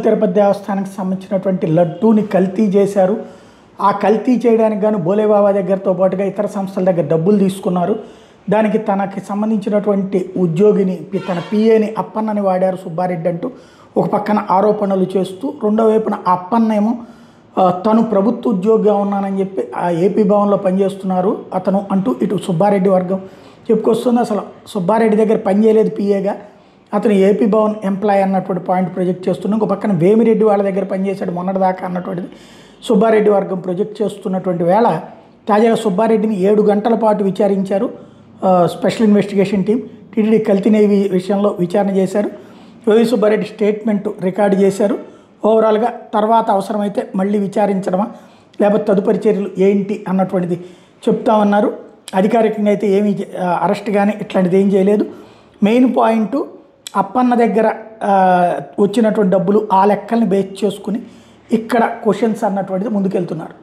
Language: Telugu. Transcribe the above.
తిరుపతి దేవస్థానానికి సంబంధించినటువంటి లడ్డూని కల్తీ చేశారు. ఆ కల్తీ చేయడానికి గాను భోలేబాబా దగ్గరతో పాటుగా ఇతర సంస్థల దగ్గర డబ్బులు తీసుకున్నారు. దానికి తనకి సంబంధించినటువంటి ఉద్యోగిని తన పిఏని అప్పన్నని వాడారు సుబ్బారెడ్డి అంటూ ఒక పక్కన ఆరోపణలు చేస్తూ, రెండో వైపున అప్పన్నేమో తను ప్రభుత్వ ఉద్యోగిగా ఉన్నానని చెప్పి ఆ ఏపీ భవన్లో పనిచేస్తున్నారు అతను అంటూ ఇటు సుబ్బారెడ్డి వర్గం చెప్పుకొస్తుంది. అసలు సుబ్బారెడ్డి దగ్గర పనిచేయలేదు పిఏగా, అతను ఏపీ భవన్ ఎంప్లాయ్ అన్నటువంటి పాయింట్ ప్రొజెక్ట్ చేస్తున్నాం. ఇంకో పక్కన వేమిరెడ్డి వాళ్ళ దగ్గర పనిచేశాడు మొన్నటిదాకా అన్నటువంటిది సుబ్బారెడ్డి వర్గం ప్రొజెక్ట్ చేస్తున్నటువంటి వేళ తాజాగా సుబ్బారెడ్డిని 7 గంటల పాటు విచారించారు స్పెషల్ ఇన్వెస్టిగేషన్ టీం. టీటీడీ కల్తీ నేవీ విషయంలో విచారణ చేశారు. వైవి సుబ్బారెడ్డి స్టేట్మెంట్ రికార్డు చేశారు. ఓవరాల్గా తర్వాత అవసరమైతే మళ్ళీ విచారించడమా లేకపోతే తదుపరి చర్యలు ఏంటి అన్నటువంటిది చెప్తామన్నారు. అధికారికంగా అయితే ఏమీ అరెస్ట్ కానీ ఇట్లాంటిది ఏం చేయలేదు. మెయిన్ పాయింట్ అప్పన్న దగ్గర వచ్చినటువంటి డబ్బులు ఆ లెక్కల్ని బేస్ చేసుకుని ఇక్కడ క్వశ్చన్స్ అన్నటువంటిది ముందుకెళ్తున్నారు.